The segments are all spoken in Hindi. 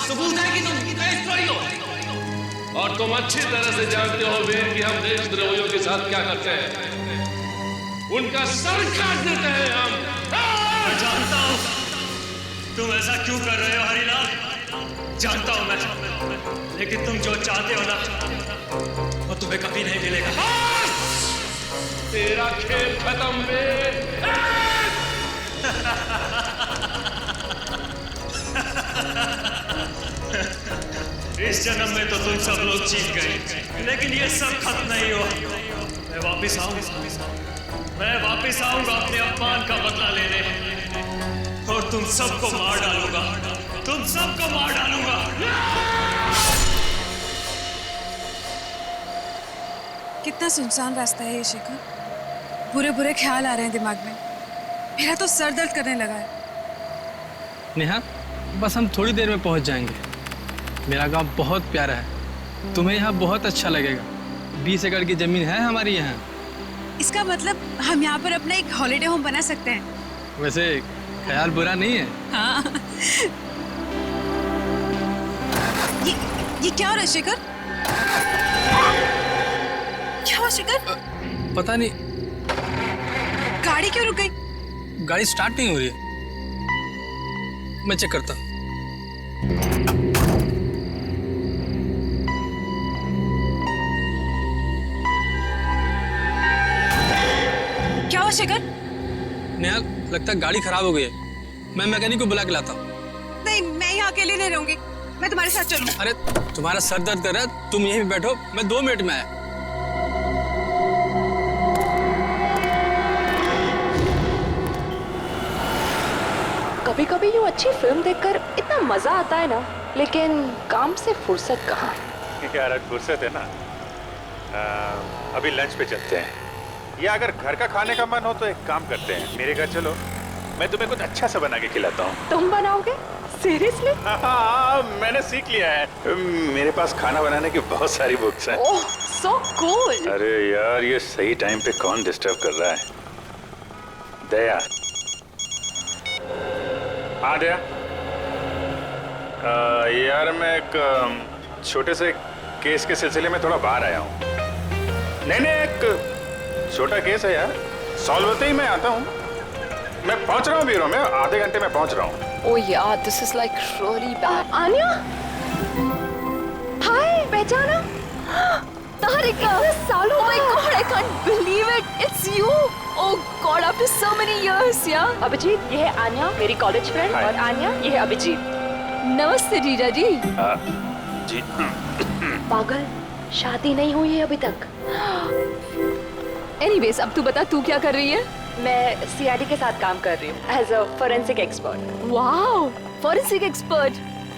सबूत है कि तुम देशद्रोही हो। और तुम अच्छी तरह से जानते हो वीर कि हम देशद्रोहियों के साथ क्या करते हैं। उनका सर काट देते हैं हम। मैं जानता हूं तुम ऐसा क्यों कर रहे हो हरिलाल, जानता हूं मैं, लेकिन तुम जो चाहते हो ना वो तुम्हें कभी नहीं मिलेगा। तेरा खेल खत्म वीर। इस जन्म में तो तुम सब लोग जीत गए, लेकिन ये सब खत्म नहीं हुआ। मैं वापस आऊंगा अपने अपमान का बदला लेने, और तुम सबको मार डालूंगा, तुम सबको मार डालूंगा। कितना सुनसान रास्ता है ये शेखर, बुरे बुरे ख्याल आ रहे हैं दिमाग में। मेरा तो सर दर्द करने लगा है। नेहा, बस हम थोड़ी देर में पहुंच जाएंगे। मेरा गांव बहुत प्यारा है, तुम्हें यहाँ बहुत अच्छा लगेगा। 20 एकड़ की जमीन है हमारी यहाँ। इसका मतलब हम यहाँ पर अपना एक हॉलिडे होम बना सकते हैं। वैसे ख्याल बुरा नहीं है। हाँ। ये क्या हो रहा है शेखर? क्या हुआ शेखर? पता नहीं, गाड़ी क्यों रुक गई? गाड़ी स्टार्ट नहीं हो रही है। मैं चेक करता हूँ। क्या हुआ शेखर? नेहा, लगता है गाड़ी खराब हो गई है। मैं मैकेनिक को बुला के लाता हूँ। नहीं, मैं यहाँ अकेले नहीं रहूंगी, मैं तुम्हारे साथ चलूँ। अरे तुम्हारा सर दर्द कर रहा है, तुम यहीं पे बैठो, मैं 2 मिनट में आया। कभी कभी यूँ अच्छी फिल्म देखकर इतना मजा आता है ना, लेकिन काम से फुर्सत कहाँ। यार फुर्सत है ना। अभी लंच पे चलते हैं, या अगर घर का खाने का मन हो तो एक काम करते हैं, मेरे घर चलो, मैं तुम्हें कुछ अच्छा सा बना के खिलाता हूँ। तुम बनाओगे? सीरियसली? हाँ, मैंने सीख लिया है। मेरे पास खाना बनाने की बहुत सारी बुक्स हैं। ओह, सो कूल। अरे यार, ये सही टाइम पे कौन डिस्टर्ब कर रहा है? दया। हाँ दया। यार मैं एक छोटे से केस के सिलसिले में थोड़ा बाहर आया हूँ। नहीं, एक छोटा केस है यार, सॉल्व होते ही मैं आता हूँ। मैं पहुँच रहा हूँ ब्यूरो में, आधे घंटे में पहुँच रहा हूँ। ओह यार, this is like really bad. Anya, hi, पहचाना? तारिका, सालों। Oh my god, I can't believe it, it's you. Oh god, after so many years यार। अभिजीत, ये है आन्या, मेरी कॉलेज फ्रेंड, और आन्या, ये है अभिजीत। नमस्ते जीजा जी। जी। पागल, शादी नहीं हुई है अभी तक। एनीवेज, अब तू बता, तू क्या कर रही है? मैं सीआईडी के साथ काम कर रही हूँ as a forensic expert. Wow, forensic expert.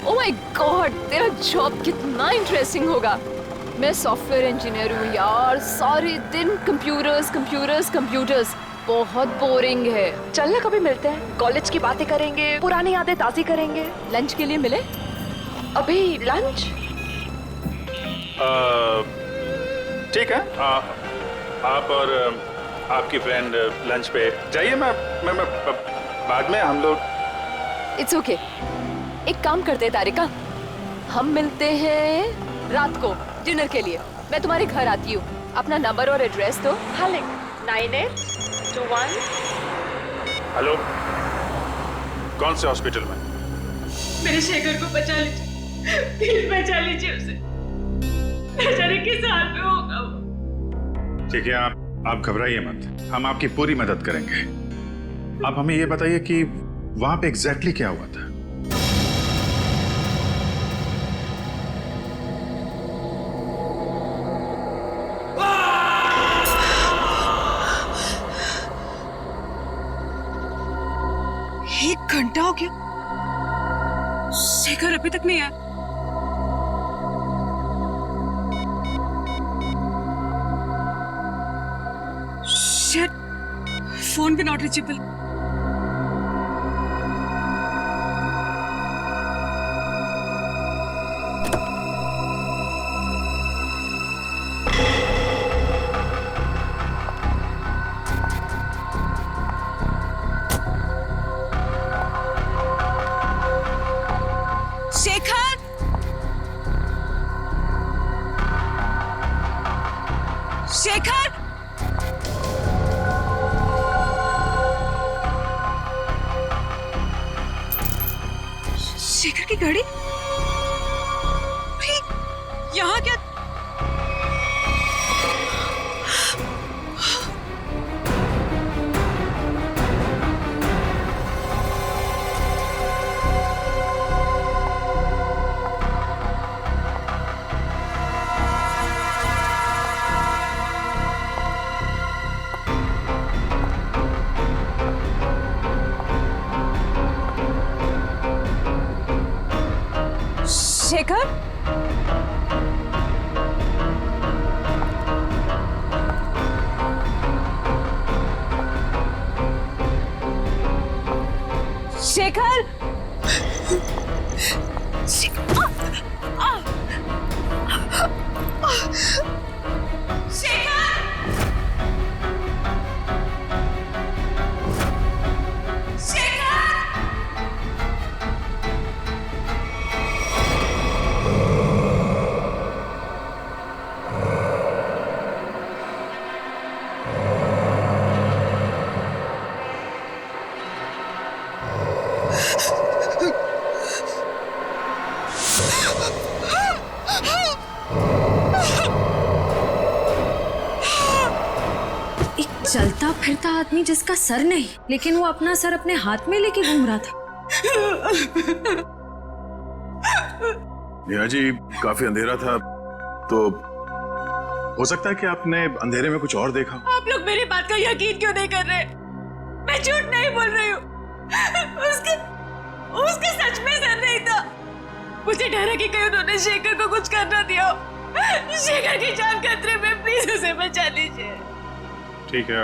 Oh my God, तेरा जॉब कितना इंटरेस्टिंग होगा। मैं सॉफ्टवेयर इंजीनियर हूँ यार, सारे दिन कंप्यूटर्स कंप्यूटर्स कंप्यूटर्स, बहुत बोरिंग है। चलना कभी मिलते हैं, कॉलेज की बातें करेंगे, पुरानी यादें ताज़ी करेंगे। लंच के लिए मिले? अभी लंच? ठीक है, आप और आपकी फ्रेंड लंच पे जाइए। मैं बाद में हम लोग। इट्स ओके, एक काम करते हैं तारिका, हम मिलते हैं रात को डिनर के लिए। मैं तुम्हारे घर आती हूँ, अपना नंबर और एड्रेस दो। हाँ, 9821। हेलो, कौन से हॉस्पिटल में? मेरे शेखर को बचा लीजिए, प्लीज बचा लीजिए उसे। न जाने किस हाल में होगा वो। ठीक है, आप घबराइए मत, हम आपकी पूरी मदद करेंगे। आप हमें ये बताइए कि वहां पे एग्जैक्टली क्या हुआ था? एक घंटा हो गया, शेखर अभी तक नहीं आया। शिट, फोन भी नॉट रीचेबल। शेखर, शेखर! शेखर की गाड़ी? यहाँ क्या? शेखर? शेखर! चलता फिरता आदमी जिसका सर नहीं, लेकिन वो अपना सर अपने हाथ में लेके घूम रहा था। नेहा जी, काफी अंधेरा था, तो हो सकता है कि आपने अंधेरे में कुछ और देखा। आप लोग मेरी बात का यकीन क्यों नहीं कर रहे? मैं झूठ नहीं बोल रही हूँ। उसके सच में सर नहीं था। मुझे डर है कि कहीं उन्होंने शेखर को कुछ कर ना दिया। शेखर की जान खतरे में, प्लीज उसे बचा लीजिए। ठीक है,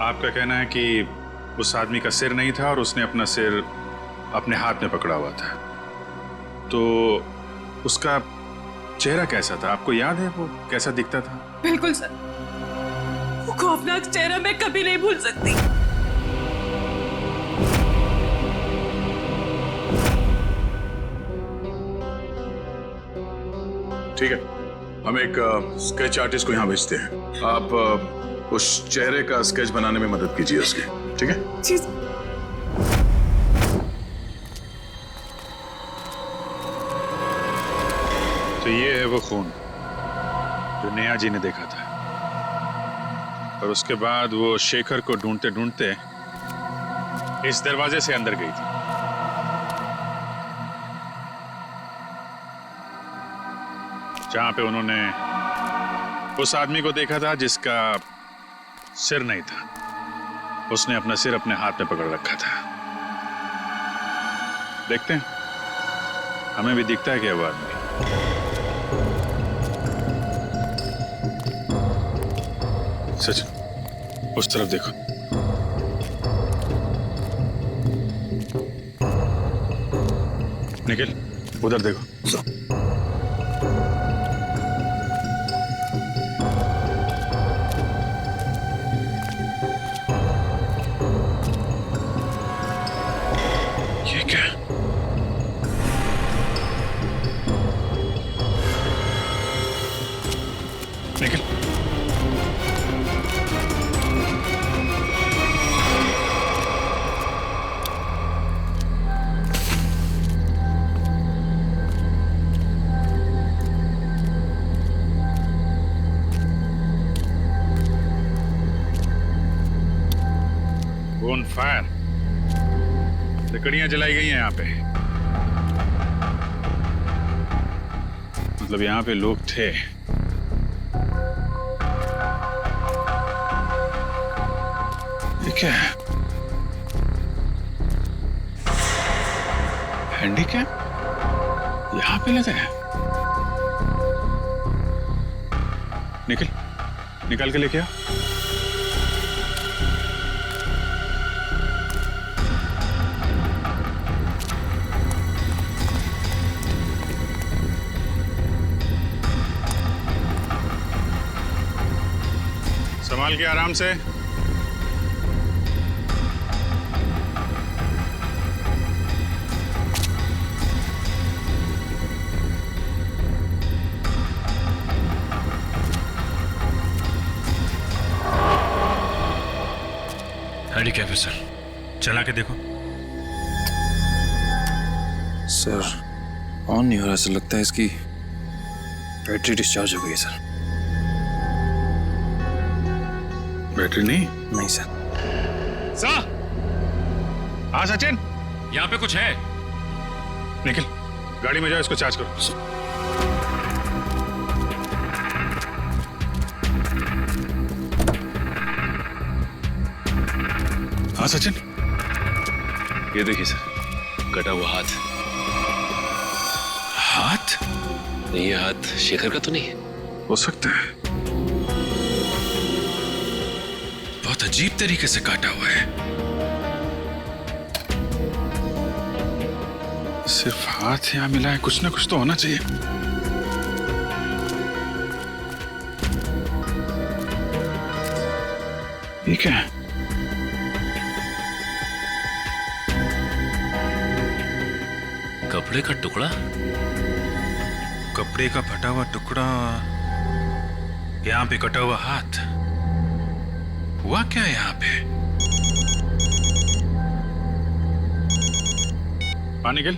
आपका कहना है कि उस आदमी का सिर नहीं था और उसने अपना सिर अपने हाथ में पकड़ा हुआ था, तो उसका चेहरा कैसा था? आपको याद है वो कैसा दिखता था? बिल्कुल सर, वो खौफनाक चेहरा मैं कभी नहीं भूल सकती। ठीक है, हम एक स्केच आर्टिस्ट को यहाँ भेजते हैं। आप उस चेहरे का स्केच बनाने में मदद कीजिए उसकी, ठीक है? जी। तो ये है वो खून जो नेहा जी ने देखा था, और उसके बाद वो शेखर को ढूंढते ढूंढते इस दरवाजे से अंदर गई थी। जहां पे उन्होंने उस आदमी को देखा था जिसका सिर नहीं था। उसने अपना सिर अपने हाथ में पकड़ रखा था। देखते हैं, हमें भी दिखता है क्या वो आदमी। सच, उस तरफ देखो। निखिल, उधर देखो। ये क्या? निखिल, फायर, लकड़ियां जलाई गई हैं यहाँ पे। मतलब यहाँ पे लोग थे। ये क्या है? हैंडीकैप यहाँ पे लगे हैं। निकल के लेके आ। संभाल के आराम से। रेडी क्या सर? चला के देखो सर। ऑन नहीं हो रहा, ऐसा लगता है इसकी बैटरी डिस्चार्ज हो गई है सर। बैटरी नहीं? नहीं सर। हाँ सचिन, यहाँ पे कुछ है। निखिल गाड़ी में जाओ, इसको चार्ज करो। हाँ सचिन, ये देखिए सर, कटा हुआ हाथ। हाथ? नहीं, ये हाथ शेखर का तो नहीं है। हो सकता है, बहुत अजीब तरीके से काटा हुआ है। सिर्फ हाथ यहाँ मिला है, कुछ ना कुछ तो होना चाहिए। ये क्या है? कपड़े का टुकड़ा। कपड़े का फटा हुआ टुकड़ा, यहाँ पे कटा हुआ हाथ। हुआ क्या है यहाँ पे? पानी गिल।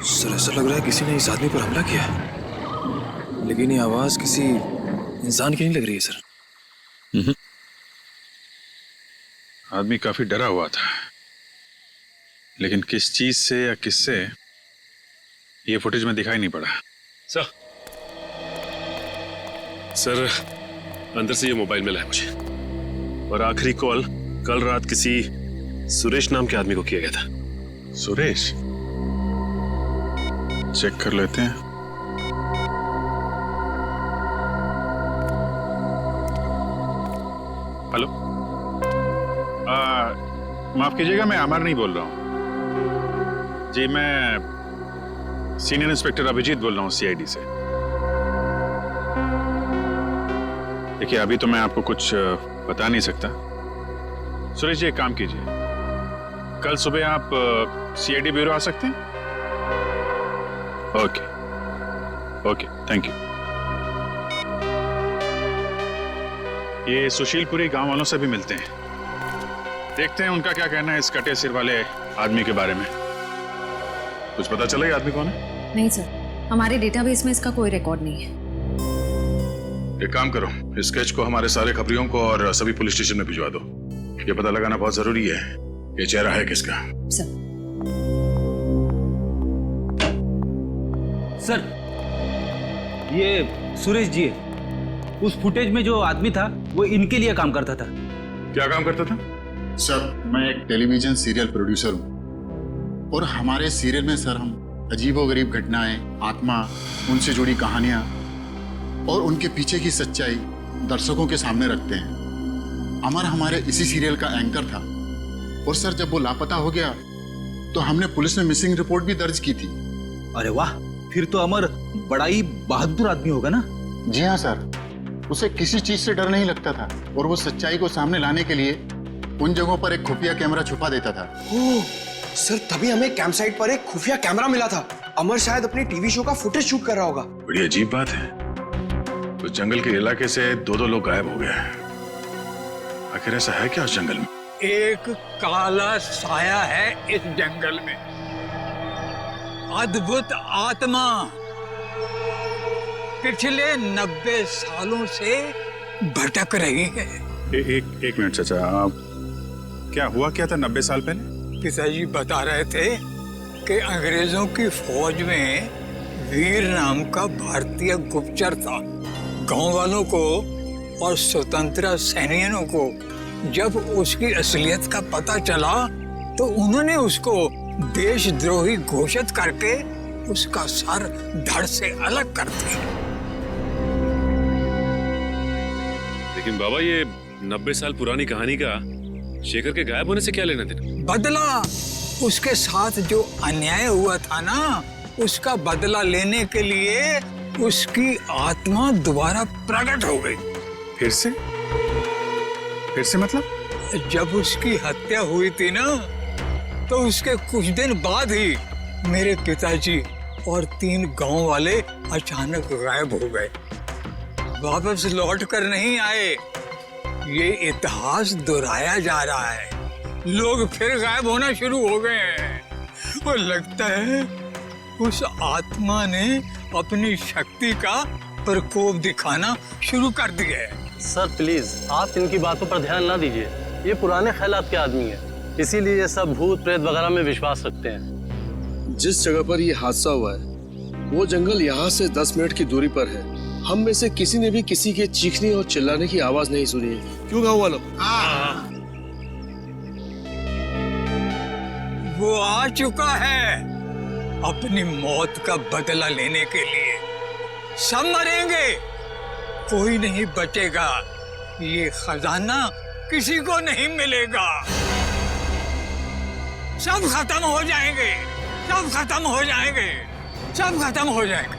सर ऐसा लग रहा है किसी ने इस आदमी पर हमला किया, लेकिन ये आवाज किसी इंसान की नहीं लग रही है सर। आदमी काफी डरा हुआ था, लेकिन किस चीज से या किससे ये फुटेज में दिखाई नहीं पड़ा। सर अंदर से ये मोबाइल मिला है मुझे, और आखिरी कॉल कल रात किसी सुरेश नाम के आदमी को किया गया था। सुरेश? चेक कर लेते हैं। हेलो, माफ कीजिएगा, मैं अमर नहीं बोल रहा हूँ जी। मैं सीनियर इंस्पेक्टर अभिजीत बोल रहा हूँ सीआईडी से। देखिए अभी तो मैं आपको कुछ बता नहीं सकता। सुरेश जी एक काम कीजिए, कल सुबह आप सीआईडी ब्यूरो आ सकते हैं? Okay okay, thank you. ये सुशीलपुरी गांव वालों से भी मिलते हैं, देखते हैं उनका क्या कहना है इस कटे सिर वाले आदमी के बारे में। कुछ पता चला ये आदमी कौन है? नहीं सर, हमारे डेटाबेस में इसका कोई रिकॉर्ड नहीं है। एक काम करो, इस स्केच को हमारे सारे खबरियों को और सभी पुलिस स्टेशन में भिजवा दो। ये पता लगाना बहुत जरूरी है ये चेहरा है किसका। सर ये सुरेश जी है। उस फुटेज में जो आदमी था वो इनके लिए काम करता था। क्या काम करता था? सर मैं एक टेलीविजन सीरियल प्रोड्यूसर हूँ, और हमारे सीरियल में सर हम अजीबोगरीब घटनाएं, आत्मा, उनसे जुड़ी कहानियां और उनके पीछे की सच्चाई दर्शकों के सामने रखते हैं। अमर हमारे इसी सीरियल का एंकर था, और सर जब वो लापता हो गया तो हमने पुलिस में मिसिंग रिपोर्ट भी दर्ज की थी। अरे वाह, फिर तो अमर बड़ा ही बहादुर आदमी होगा ना? जी हाँ सर, उसे किसी चीज से डर नहीं लगता था, और वो सच्चाई को सामने लाने के लिए उन जगहों पर एक खुफिया कैमरा छुपा देता था। ओह सर, तभी हमें कैंप साइट पर एक खुफिया कैमरा मिला था। अमर शायद अपने टीवी शो का फुटेज शूट कर रहा होगा। बड़ी अजीब बात है, उस जंगल के इलाके से दो लोग गायब हो गए। आखिर ऐसा है क्या उस जंगल में? एक काला साया है इस जंगल में, अद्भुत आत्मा पिछले 90 सालों से भटक रही है। एक मिनट चाचा, क्या हुआ क्या था 90 साल पहले? पिताजी बता रहे थे कि अंग्रेजों की फौज में वीर नाम का भारतीय गुप्तचर था। गांव वालों को और स्वतंत्रता सैनिकों को जब उसकी असलियत का पता चला तो उन्होंने उसको देशद्रोही घोषित करके उसका सर धड़ से अलग कर दी। लेकिन बाबा, ये 90 साल पुरानी कहानी का शेखर के गायब होने से क्या लेना देना? बदला, उसके साथ जो अन्याय हुआ था ना, उसका बदला लेने के लिए उसकी आत्मा दोबारा प्रकट हो गई। फिर से मतलब? जब उसकी हत्या हुई थी ना, तो उसके कुछ दिन बाद ही मेरे पिताजी और 3 गांव वाले अचानक गायब हो गए, वापस लौट कर नहीं आए। ये इतिहास दोहराया जा रहा है, लोग फिर गायब होना शुरू हो गए हैं। और लगता है उस आत्मा ने अपनी शक्ति का प्रकोप दिखाना शुरू कर दिया है। सर प्लीज, आप इनकी बातों पर ध्यान ना दीजिए। ये पुराने ख्यालात के आदमी है, इसीलिए ये सब भूत प्रेत वगैरह में विश्वास रखते हैं। जिस जगह पर ये हादसा हुआ है वो जंगल यहाँ से 10 मिनट की दूरी पर है। हम में से किसी ने भी किसी के चीखने और चिल्लाने की आवाज नहीं सुनी है। क्यों गाँव वालों? वो आ चुका है अपनी मौत का बदला लेने के लिए। सब मरेंगे, कोई नहीं बचेगा। ये खजाना किसी को नहीं मिलेगा। सब खत्म हो जाएंगे, सब खत्म हो जाएंगे, सब खत्म हो जाएंगे।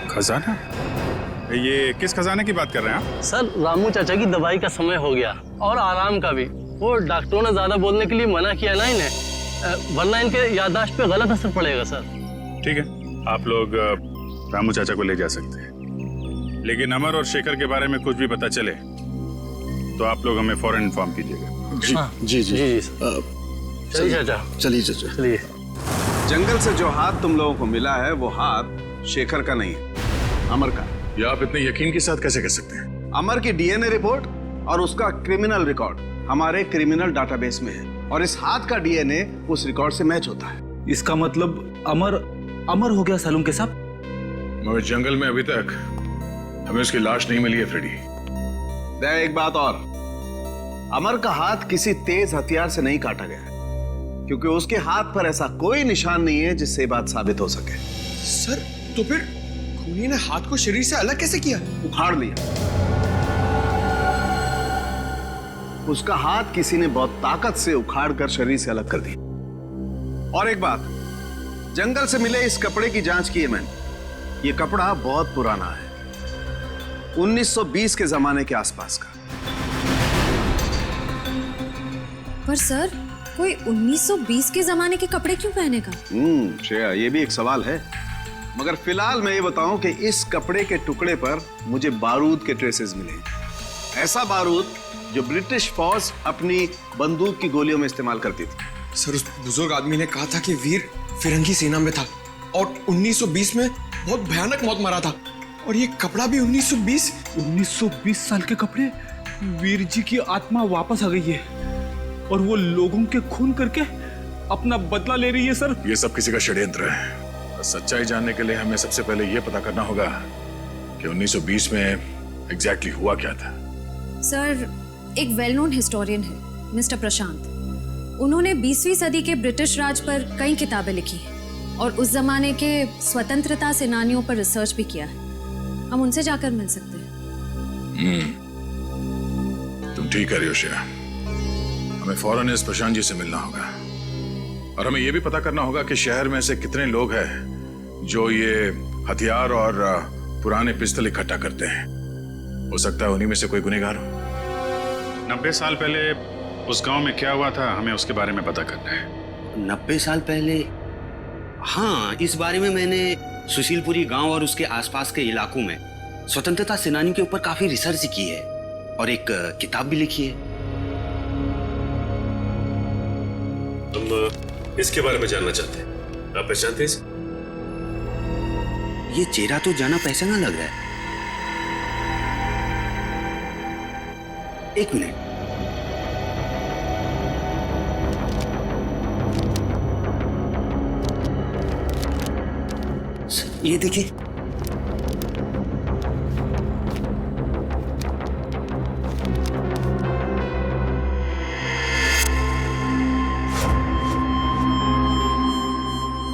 खजाना? ये किस खजाने की बात कर रहे हैं आप? सर, रामू चाचा की दवाई का समय हो गया और आराम का भी। वो डॉक्टरों ने ज्यादा बोलने के लिए मना किया ना इन्हें, वरना इनके याददाश्त पे गलत असर पड़ेगा सर। ठीक है, आप लोग रामू चाचा को ले जा सकते हैं, लेकिन अमर और शेखर के बारे में कुछ भी पता चले तो आप लोग हमें फौरन इन्फॉर्म कीजिएगा। जी। चलिए चाचा। चलिए चाचा। चलिए। जंगल से जो हाथ तुम लोगों को मिला है वो हाथ शेखर का नहीं है, अमर का। ये आप इतने यकीन के साथ कैसे कह सकते हैं? अमर की डीएनए रिपोर्ट और उसका क्रिमिनल रिकॉर्ड हमारे क्रिमिनल डाटाबेस में है, और इस हाथ का डीएनए उस रिकॉर्ड से मैच होता है। इसका मतलब अमर हो गया सालूम के साथ? मगर जंगल में अभी तक हमें उसकी लाश नहीं मिली है फ्रेडी। एक बात और, अमर का हाथ किसी तेज हथियार से नहीं काटा गया है, क्योंकि उसके हाथ पर ऐसा कोई निशान नहीं है जिससे बात साबित हो सके। सर, तो फिर खूनी ने हाथ को शरीर से अलग कैसे किया? उखाड़ लिया। उसका हाथ किसी ने बहुत ताकत से उखाड़ कर शरीर से अलग कर दिया। और एक बात, जंगल से मिले इस कपड़े की जांच की है मैंने। ये कपड़ा बहुत पुराना है, 1920 के जमाने के आसपास का। पर सर, कोई 1920 के जमाने के कपड़े क्यों पहनेगा? श्रेया, ये भी एक सवाल है। मगर फिलहाल मैं ये बताऊं कि इस कपड़े के टुकड़े पर मुझे बारूद के ट्रेसेस मिले। ऐसा बारूद जो ब्रिटिश फौज अपनी बंदूक की गोलियों में इस्तेमाल करती थी। सर, उस बुजुर्ग आदमी ने कहा था कि वीर फिरंगी सेना में था और 1920 में बहुत भयानक मौत मरा था। और ये कपड़ा भी 1920 साल के कपड़े। वीर जी की आत्मा वापस आ गई है और वो लोगों के खून करके अपना बदला ले रही है सर। ये सब किसी का षड्यंत्र है। सच्चाई जानने के लिए हमें सबसे पहले ये पता करना होगा कि 1920 में एग्जैक्टली हुआ क्या था। सर, एक वेल नोन हिस्टोरियन है मिस्टर प्रशांत। उन्होंने 20वीं सदी के ब्रिटिश राज पर कई किताबें लिखी हैं और उस जमाने के स्वतंत्रता सेनानियों पर रिसर्च भी किया है। हम उनसे जाकर मिल सकते हैं। तुम ठीक कह रही हो श्रेया। हमें फौरन इस प्रशांत जी से मिलना होगा और हमें यह भी पता करना होगा कि शहर में ऐसे कितने लोग हैं जो ये हथियार और पुराने पिस्तल इकट्ठा करते हैं। हो सकता है उन्हीं में से कोई गुनहगार हो। 90 साल पहले उस गांव में क्या हुआ था, हमें उसके बारे में पता करना है। 90 साल पहले? हाँ, इस बारे में मैंने सुशीलपुरी गांव और उसके आसपास के इलाकों में स्वतंत्रता सेनानियों के ऊपर काफी रिसर्च की है और एक किताब भी लिखी है। हम इसके बारे में जानना चाहते हैं। आप पहचानते हैं? ये चेहरा तो जाना पहचाना लग रहा है। एक मिनट। ये देखिए,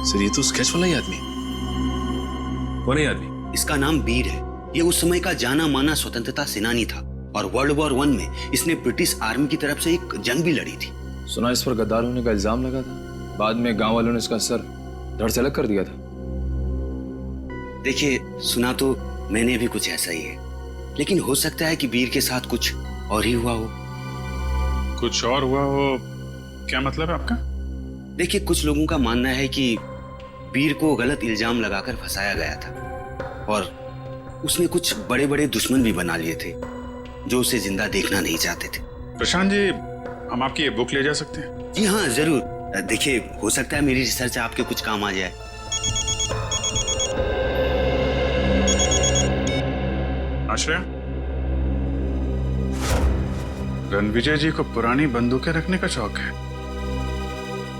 सर ये तो स्केच वाला ही आदमी। कौन है ये आदमी? इसका नाम वीर है। ये उस समय का जाना माना स्वतंत्रता सेनानी था और वर्ल्ड वॉर 1 में इसने ब्रिटिश आर्मी की तरफ से एक जंग भी लड़ी थी। सुना इस पर गद्दार होने का इल्जाम लगा था, बाद में गांव वालों ने इसका सर धड़ से अलग कर दिया था। देखिए, सुना तो मैंने भी कुछ ऐसा ही है, लेकिन हो सकता है कि वीर के साथ कुछ और ही हुआ हो। कुछ और हुआ हो? क्या मतलब है आपका? देखिए, कुछ लोगों का मानना है कि वीर को गलत इल्जाम लगाकर फंसाया गया था और उसने कुछ बड़े बड़े दुश्मन भी बना लिए थे जो उसे जिंदा देखना नहीं चाहते थे। प्रशांत जी, हम आपकी ये बुक ले जा सकते हैं? जी हाँ, जरूर। देखिए, हो सकता है मेरी रिसर्च आपके कुछ काम आ जाए। आश्रय, रणविजय जी को पुरानी बंदूकें रखने का शौक है।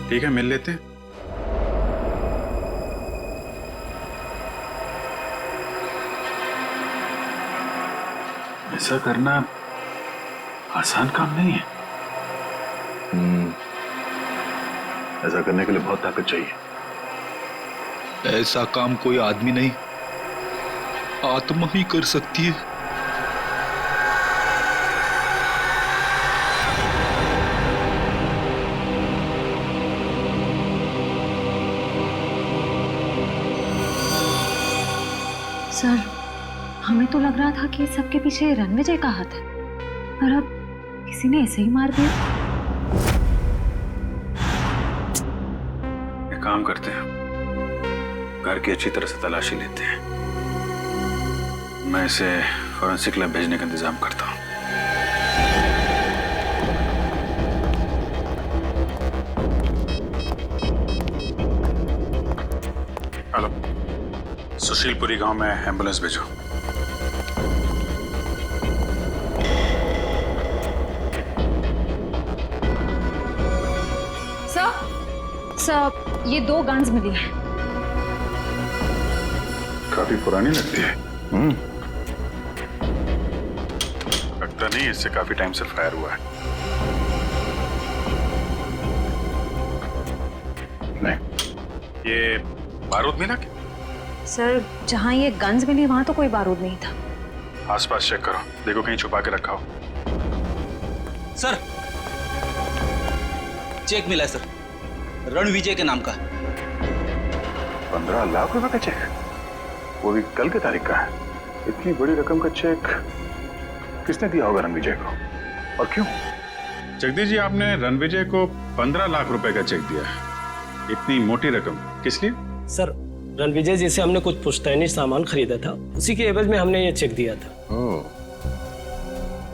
ठीक है, मिल लेते हैं। ऐसा करना आसान काम नहीं है। ऐसा करने के लिए बहुत ताकत चाहिए। ऐसा काम कोई आदमी नहीं, आत्मा ही कर सकती है। सर, हमें तो लग रहा था कि सबके पीछे रणविजय का हाथ है, पर अब किसी ने ऐसे ही मार दिया। एक काम करते हैं, घर की अच्छी तरह से तलाशी लेते हैं। मैं इसे फॉरेंसिक लैब भेजने का इंतजाम करता हूँ। हेलो, सुशीलपुरी गांव में एम्बुलेंस भेजो। सर, ये 2 गन्स मिली हैं। काफी पुरानी लगती है। लगता नहीं इससे काफी टाइम से फायर हुआ है। नहीं, ये बारूद मिला क्या? सर, जहां ये गन्स मिली वहां तो कोई बारूद नहीं था। आसपास चेक करो, देखो कहीं छुपा के रखा हो। सर, चेक मिला है सर, रणविजय के नाम का। 15 लाख रुपए का चेक, वो भी कल की तारीख का है। इतनी बड़ी रकम का चेक किसने दिया होगा रणविजय को, और क्यों? जगदीश जी, आपने रणविजय को 15 लाख रुपए का चेक दिया है। इतनी मोटी रकम किस लिए? सर, रणविजय जी से हमने कुछ पुश्तैनी सामान खरीदा था, उसी के एवज में हमने ये चेक दिया था। ओह,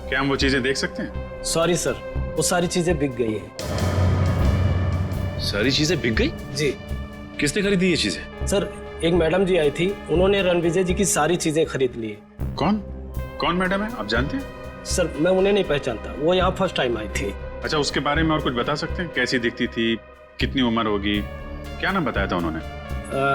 क्या हम वो चीजें देख सकते हैं? सॉरी सर, वो सारी चीजें बिक गई हैं। सारी चीजें बिक गई? जी। किसने खरीदी ये चीजें? सर, एक मैडम जी आई थी, उन्होंने रणविजय जी की सारी चीजें खरीद ली। कौन कौन मैडम है, आप जानते हैं? सर, मैं उन्हें नहीं पहचानता, वो यहाँ फर्स्ट टाइम आई थी। अच्छा, उसके बारे में और कुछ बता सकते हैं? कैसी दिखती थी, कितनी उम्र होगी, क्या नाम बताया था उन्होंने?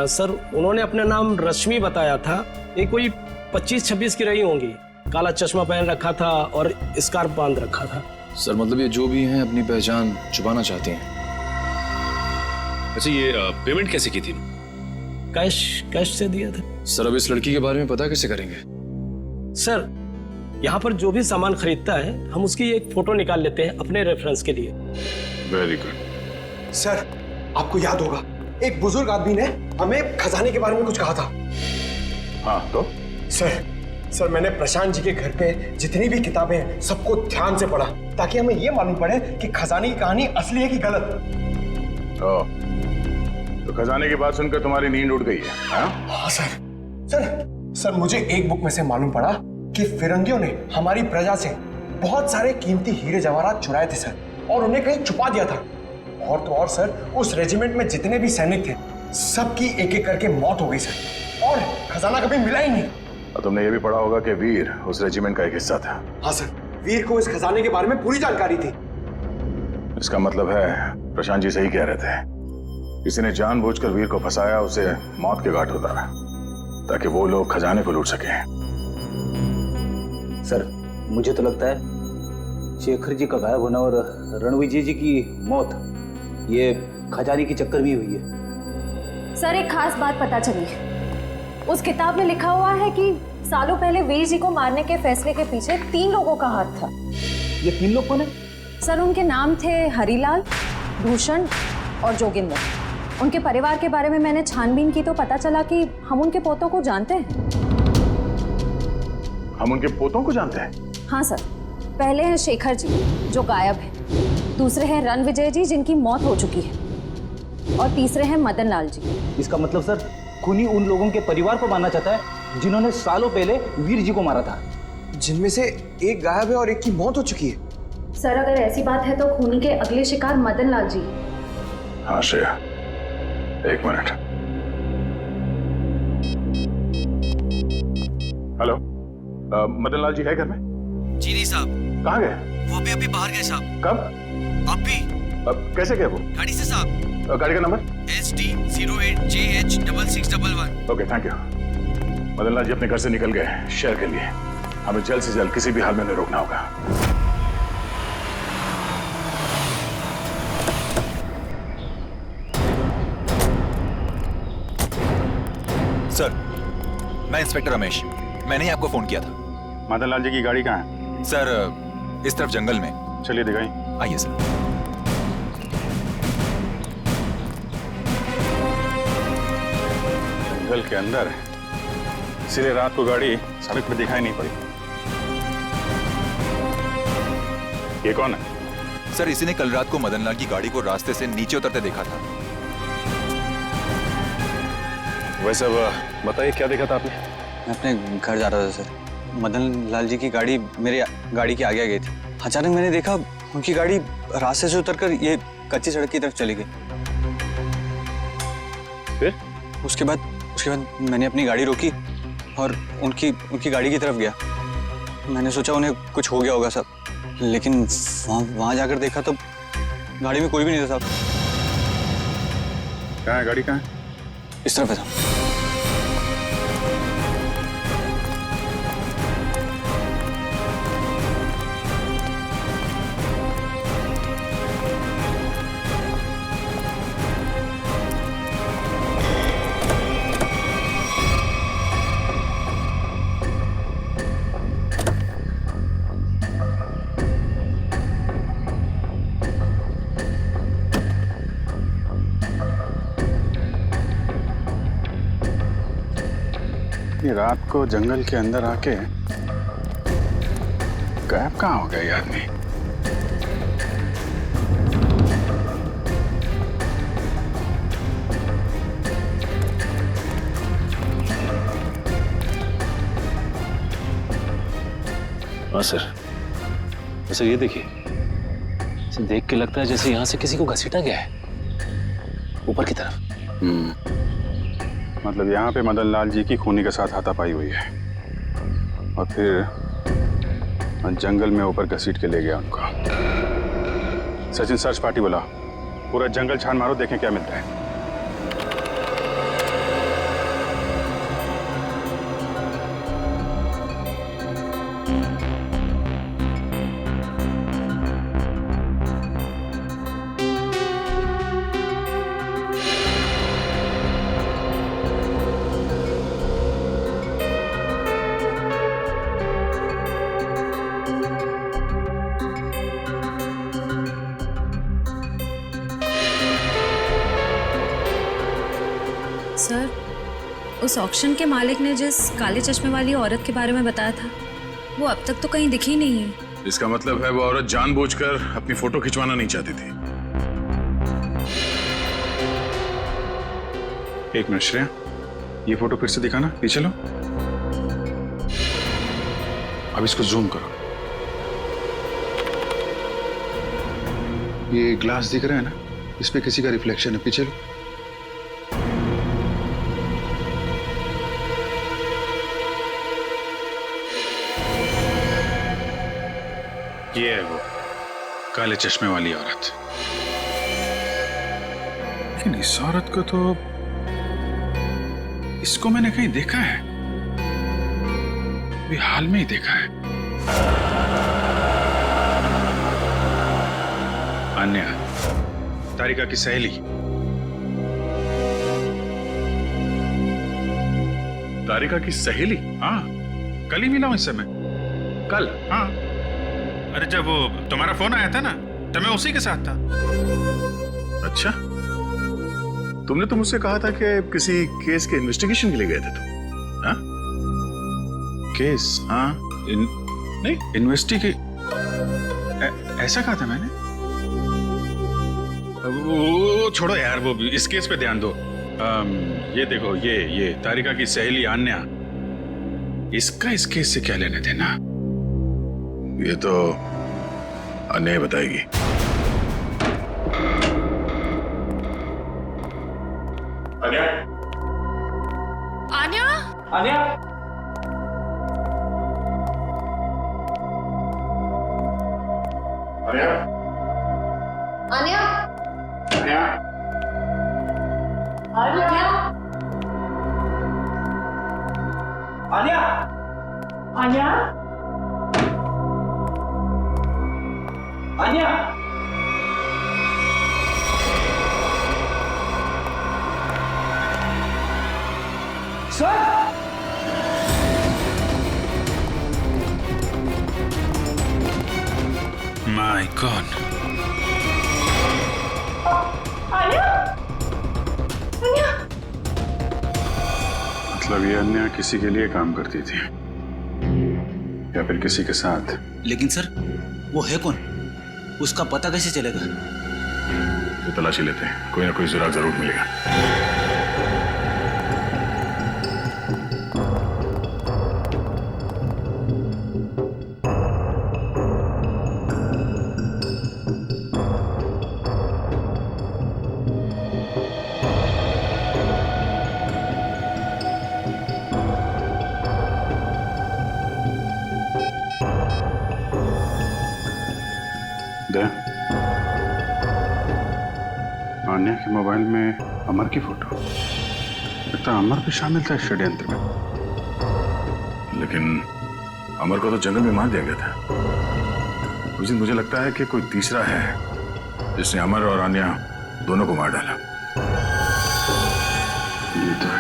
सर, उन्होंने अपना नाम रश्मि बताया था। ये कोई 25-26 की रही होंगी। काला चश्मा पहन रखा था और स्कार्फ बांध रखा था। सर, मतलब ये जो भी हैं अपनी पहचान छुपाना चाहते हैं। अच्छा, ये पेमेंट कैसे की थी? कैश से दिया था। सर, अब इस लड़की के बारे में पता कैसे करेंगे? सर, यहाँ पर जो भी सामान खरीदता है, हम उसकी एक फोटो निकाल लेते हैं अपने रेफरेंस के लिए। Very good. सर, आपको याद होगा, एक बुजुर्ग आदमी ने हमें खजाने के बारे में कुछ कहा था। हाँ, तो? सर, मैंने प्रशांत जी के घर पे जितनी भी किताबें हैं सबको ध्यान से पढ़ा, ताकि हमें ये मालूम पड़े कि खजाने की कहानी असली है कि गलत। तो खजाने की बात सुनकर तुम्हारी नींद उड़ गई है? हाँ सर, मुझे एक बुक में से मालूम पड़ा कि फिरंगियों ने हमारी प्रजा से बहुत सारे कीमती हीरे जवाहरात चुराए थे सर, और उन्हें कहीं छुपा दिया था। और तो और सर, उस रेजिमेंट में जितने भी सैनिक थे, सबकी एक एक करके मौत हो गई सर, और खजाना कभी मिला ही नहीं। और तुमने ये भी पढ़ा होगा कि वीर उस रेजिमेंट का एक हिस्सा था। हाँ सर, वीर को इस खजाने के बारे में पूरी जानकारी थी। इसका मतलब है प्रशांत जी सही कह रहे थे, किसी ने जानबूझकर वीर को फंसाया, उसे मौत के घाट उतारा, ताकि वो लोग खजाने को लूट सकें। सर, मुझे तो लगता है शेखर जी का गायब होना और रणविजय जी की मौत, ये खजाने की चक्कर भी हुई है। सर एक खास बात पता चली। उस किताब में लिखा हुआ है कि सालों पहले वीर जी को मारने के फैसले के पीछे 3 लोगों का हाथ था। ये 3 लोग कौन है? सर उनके नाम थे हरीलाल, भूषण और जोगिंदर। उनके परिवार के बारे में मैंने छानबीन की तो पता चला कि हम उनके पोतों को जानते हैं। हम उनके पोतों को जानते हैं? हाँ सर। पहले हैं शेखर जी जो गायब है, दूसरे हैं रणविजय जी जिनकी मौत हो चुकी है, और तीसरे हैं मदन लाल जी। इसका मतलब सर खूनी उन लोगों के परिवार को मारना चाहता है जिन्होंने सालों पहले वीर जी को मारा था, जिनमें से एक गायब है और एक की मौत हो चुकी है। सर अगर ऐसी बात है तो खूनी के अगले शिकार मदन लाल जी। हाँ श्रेया, एक मिनट। हेलो, मदन लाल जी है घर में? जी नहीं साहब। कहाँ गए? वो अभी बाहर गए साहब। कब? अभी। कैसे गए वो? गाड़ी से साहब। गाड़ी का number? SD08JH6611। Okay, thank you. Madan Lal ji अपने घर से निकल गए शहर के लिए। हमें जल्द से जल्द किसी भी हाल में उन्हें रोकना होगा। सर, मैं इंस्पेक्टर रमेश। मैंने ही आपको फोन किया था। मदन लाल जी की गाड़ी कहाँ है? सर, इस तरफ जंगल में। चलिए दिखाई। आइए सर। जंगल के अंदर है, इसलिए रात को गाड़ी सड़क पर दिखाई नहीं पड़ी। ये कौन है? सर, इसी ने कल रात को मदन लाल की गाड़ी को रास्ते से नीचे उतरते देखा था। वैसे बताइए क्या देखा था आपने? मैं अपने घर जा रहा था सर। मदन लाल जी की गाड़ी मेरे गाड़ी के आगे आ गई थी। अचानक मैंने देखा उनकी गाड़ी रास्ते से उतरकर ये कच्ची सड़क की तरफ चली गई। फिर? उसके बाद मैंने अपनी गाड़ी रोकी और उनकी गाड़ी की तरफ गया। मैंने सोचा उन्हें कुछ हो गया होगा साहब, लेकिन वहां जाकर देखा तो गाड़ी में कोई भी नहीं था साहब। कहाँ है गाड़ी? कहाँ है? इस तरफ है साहब। रात को जंगल के अंदर आके गायब कहाँ हो गया ये आदमी? हाँ सर, वैसे ये देखिए, इसे देख के लगता है जैसे यहाँ से किसी को घसीटा गया है ऊपर की तरफ। मतलब यहाँ पे मदन लाल जी की खूनी के साथ हाथापाई हुई है और फिर जंगल में ऊपर घसीट के ले गया उनको। सचिन, सर्च पार्टी बुला, पूरा जंगल छान मारो, देखें क्या मिलता है। सर, उस ऑक्शन के मालिक ने जिस काले चश्मे वाली औरत के बारे में बताया था, वो अब तक तो कहीं दिखी नहीं है। इसका मतलब है वो औरत जानबूझकर अपनी फोटो खिंचवाना नहीं चाहती थी। एक मिनट श्रेया, ये फोटो फिर से दिखाना, पीछे लो। अब इसको जूम करो। ये ग्लास दिख रहा है ना, इस पे किसी का रिफ्लेक्शन है, पीछे लो। ये है वो काले चश्मे वाली औरत। लेकिन इस औरत को तो, इसको मैंने कहीं देखा है, अभी हाल में ही देखा है। अन्या, तारिका की सहेली। तारिका की सहेली? हाँ, कल ही मिला हूं इससे मैं। कल? हाँ। अरे जब वो तुम्हारा फोन आया था ना, तो मैं उसी के साथ था। अच्छा, तुमने तो मुझसे कहा था कि किसी केस के इन्वेस्टिगेशन के लिए गए थे तुम। हाँ? केस? हाँ, नहीं इन्वेस्टिगे ऐसा कहा था मैंने। वो छोड़ो यार, वो इस केस पे ध्यान दो। ये देखो, ये तारिका की सहेली आन्या, इसका इस केस से क्या लेने देना? ये तो अन्य बताएगी। Anya? Anya? Anya? Anya? Anya? Anya? Anya? Anya? Anya? Sir? My God. Anya? Anya? मतलब ये अन्या किसी के लिए काम करती थी या फिर किसी के साथ? लेकिन सर, वो है कौन? उसका पता कैसे चलेगा? तो तलाशी लेते हैं, कोई ना कोई सुराग जरूर मिलेगा। आन्या के मोबाइल में अमर की फोटो। लगता अमर भी शामिल था इस षड्यंत्र में। लेकिन अमर को तो जंगल में मार दिया गया था। उस दिन मुझे लगता है कि कोई तीसरा है जिसने अमर और आन्या दोनों को मार डाला। ये तो है।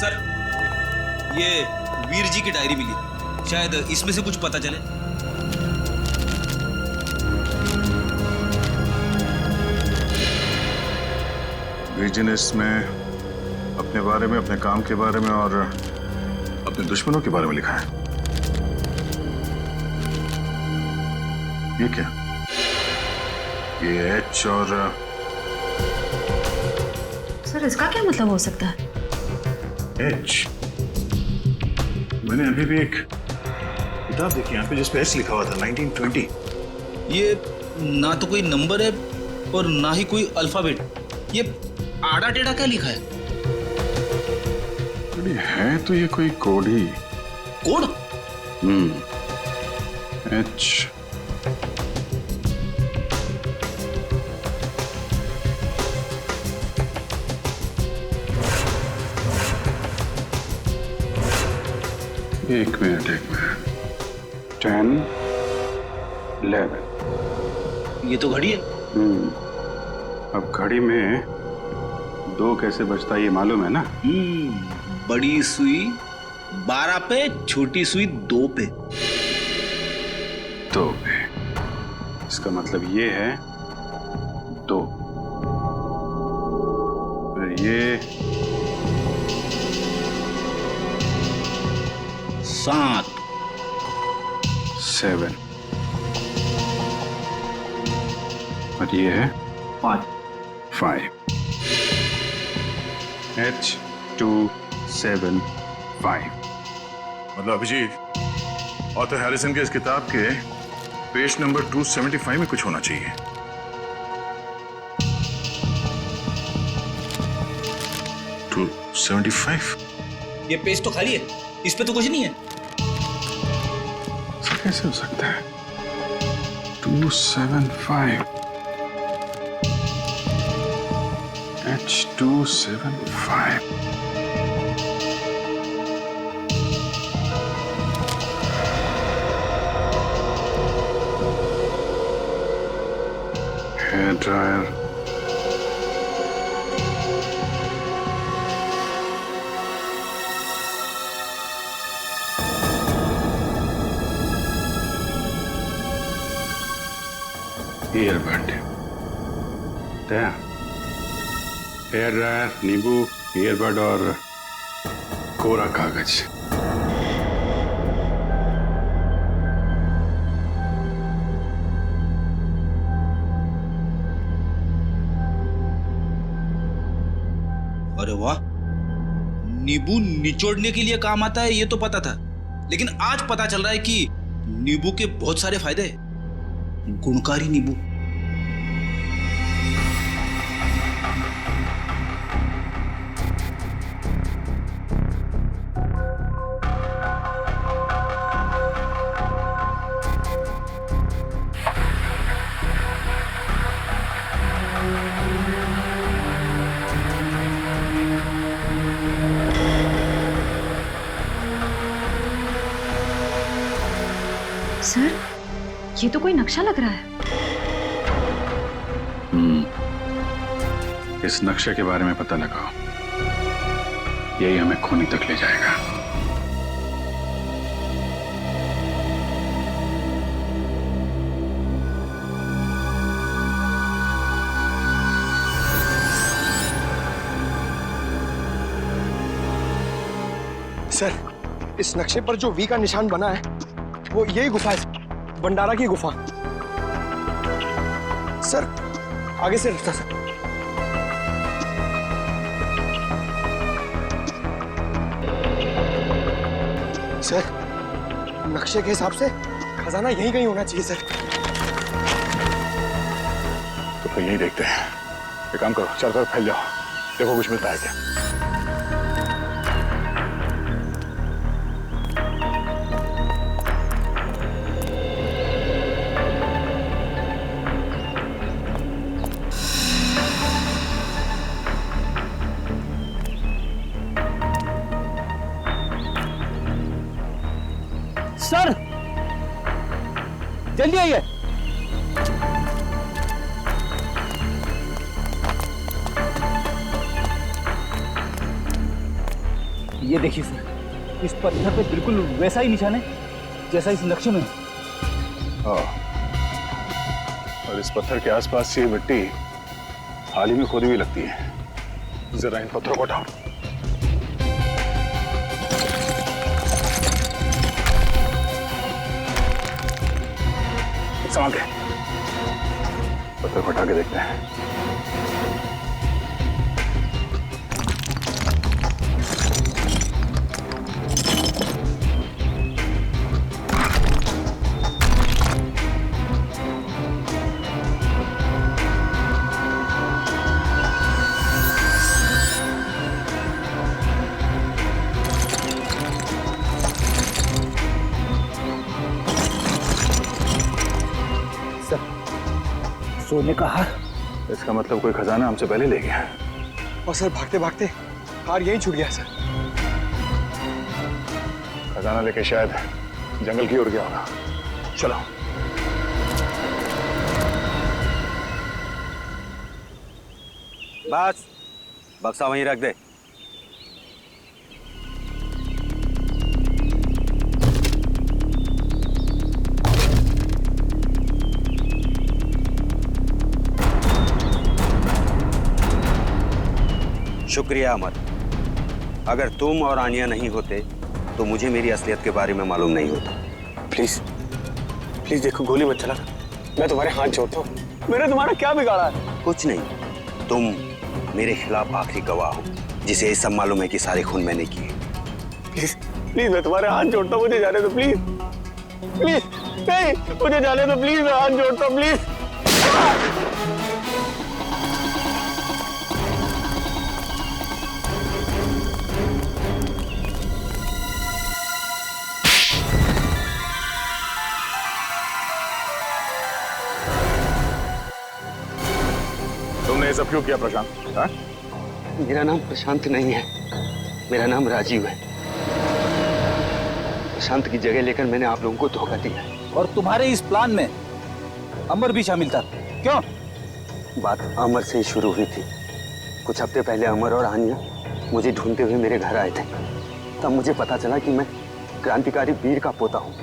सर, ये वीर जी की डायरी मिली, शायद इसमें से कुछ पता चले। वीर जी ने इसमें अपने बारे में, अपने काम के बारे में और अपने दुश्मनों के बारे में लिखा है। ये क्या? ये एच और सर, इसका क्या मतलब हो सकता है? एच? मैंने अभी भी एक किताब देखी यहाँ पे जिस पे एच लिखा हुआ था, 1920। ये ना तो कोई नंबर है और ना ही कोई अल्फाबेट। ये आड़ा टेढ़ा क्या लिखा है? अरे है तो ये कोई कोड ही। कोड? एच। एक मिनट 10, 11। ये तो घड़ी है। अब घड़ी में 2 कैसे बजता है ये मालूम है ना? बड़ी सुई 12 पे, छोटी सुई 2 पे। 2 पे। इसका मतलब ये है 2। फिर ये 7, 7 और ये है 5। H 2 7 5। मतलब अभिजीत, ऑथर हैरिसन के इस किताब के पेज नंबर 275 में कुछ होना चाहिए। टू 75? ये पेज तो खाली है, इस पे तो कुछ नहीं है। कैसे हो सकता है? 275 H 275। Hair dryer, earbud, hair dryer, नींबू, ईयरबड और कोरा कागज। अरे वाह, नींबू निचोड़ने के लिए काम आता है ये तो पता था, लेकिन आज पता चल रहा है कि नींबू के बहुत सारे फायदे हैं। गुणकारी नींबू। सर, ये तो कोई नक्शा लग रहा है। इस नक्शे के बारे में पता लगाओ, यही हमें खूनी तक ले जाएगा। सर, इस नक्शे पर जो वी का निशान बना है वो यही गुफा है, भंडारा की गुफा। सर, आगे से रास्ता सर। सर, नक्शे के हिसाब से खजाना यहीं कहीं होना चाहिए सर। तो फिर यही देखते हैं। एक काम करो, चारों तरफ फैल जाओ, देखो कुछ मिलता है क्या। सर, जल्दी आइए। ये देखिए सर, इस पत्थर पे बिल्कुल वैसा ही निशान है जैसा इस नक्शे में है। हाँ, और इस पत्थर के आसपास ये मिट्टी हाल ही में खोदी हुई लगती है। जरा इन पत्थरों को उठाओ। संभाल के पत्थर को उठा के देखते हैं। सोने का हार। इसका मतलब कोई खजाना हमसे पहले ले गया। और सर, भागते भागते हार यहीं छूट गया सर। खजाना लेके शायद जंगल की ओर गया होगा। चलो। बस, बक्सा वहीं रख दे। शुक्रिया अमर। अगर तुम और आनिया नहीं होते तो मुझे मेरी असलियत के बारे में मालूम नहीं होता। प्लीज प्लीज देखो, गोली मत चला। मैं तुम्हारे हाथ जोड़ता हूँ। मैंने तुम्हारा क्या बिगाड़ा है? कुछ नहीं, तुम मेरे खिलाफ आखिरी गवाह हो जिसे ये सब मालूम है कि सारे खून मैंने किए। प्लीज प्लीज, मैं तुम्हारे हाथ जोड़ता हूँ, मुझे जाने दो प्लीज। प्लीज नहीं, मुझे जाने दो प्लीज, मैं हाथ जोड़ता हूँ प्लीज। तुमने ये सब क्यों किया प्रशांत? हाँ? मेरा नाम प्रशांत नहीं है, मेरा नाम राजीव है। प्रशांत की जगह लेकर मैंने आप लोगों को धोखा दिया। और तुम्हारे इस प्लान में अमर भी शामिल था, क्यों? बात अमर से ही शुरू हुई थी। कुछ हफ्ते पहले अमर और आन्या मुझे ढूंढते हुए मेरे घर आए थे। तब मुझे पता चला कि मैं क्रांतिकारी वीर का पोता हूँ।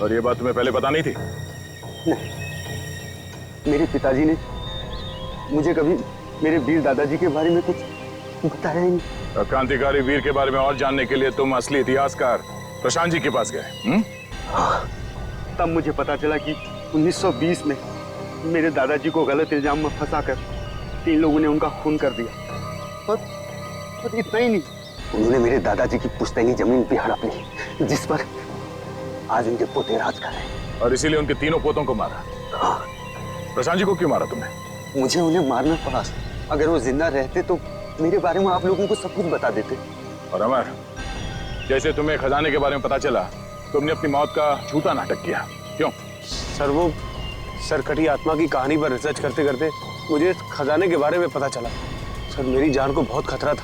और ये बात तुम्हें पहले पता नहीं थी? नहीं, मेरे पिताजी ने मुझे कभी मेरे वीर दादाजी के बारे में कुछ बताया ही नहीं। क्रांतिकारी वीर के बारे में और जानने के लिए तुम असली इतिहासकार प्रशांत जी के पास गए? हाँ, तब मुझे पता चला कि 1920 में मेरे दादाजी को गलत इल्जाम में फंसाकर 3 लोगों ने उनका खून कर दिया। और इतना ही नहीं, उन्होंने मेरे दादाजी की पुश्तैनी जमीन भी हड़प ली, जिस पर आज उनके पोते राज कर रहे हैं। और इसीलिए उनके तीनों पोतों को मारा? हाँ। प्रशांत जी को क्यों मारा तुमने? मुझे उन्हें मारना पड़ा। अगर वो जिंदा रहते तो मेरे बारे में आप लोगों को सब कुछ बता देते। और अमर, जैसे तुम्हें खजाने के बारे में पता चला, तुमने अपनी मौत का झूठा नाटक किया, क्यों? सर, वो सरकटी आत्मा की कहानी पर रिसर्च करते करते मुझे खजाने के बारे में पता चला। सर, मेरी जान को बहुत खतरा था।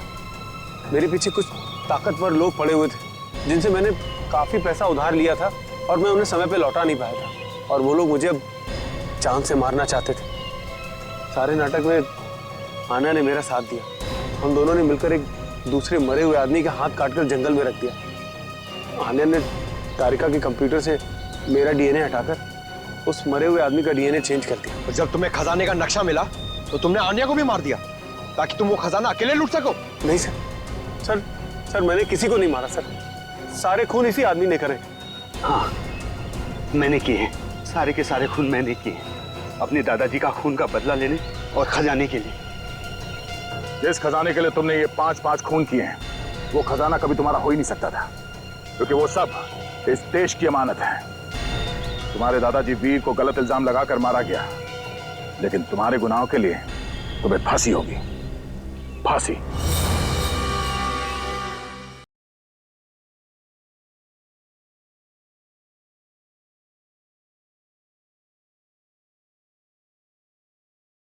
मेरे पीछे कुछ ताकतवर लोग पड़े हुए थे, जिनसे मैंने काफी पैसा उधार लिया था और मैं उन्हें समय पे लौटा नहीं पाया था। और वो लोग मुझे अब जान से मारना चाहते थे। सारे नाटक में आन्या ने मेरा साथ दिया। हम दोनों ने मिलकर एक दूसरे मरे हुए आदमी के हाथ काटकर जंगल में रख दिया। आन्या ने तारिका के कंप्यूटर से मेरा डीएनए हटाकर उस मरे हुए आदमी का डीएनए चेंज कर दिया। और जब तुम्हें खजाने का नक्शा मिला तो तुमने आन्या को भी मार दिया ताकि तुम वो खजाना अकेले लूट सको? नहीं सर, मैंने किसी को नहीं मारा सर। सारे खून इसी आदमी ने करे। हाँ, मैंने किए हैं। सारे के सारे खून मैंने किए हैं, अपने दादाजी का खून का बदला लेने और खजाने के लिए। जिस खजाने के लिए तुमने ये 5-5 खून किए हैं, वो खजाना कभी तुम्हारा हो ही नहीं सकता था, क्योंकि वो सब इस देश की अमानत है। तुम्हारे दादाजी वीर को गलत इल्जाम लगाकर मारा गया, लेकिन तुम्हारे गुनाहों के लिए तुम्हें फांसी होगी। फांसी।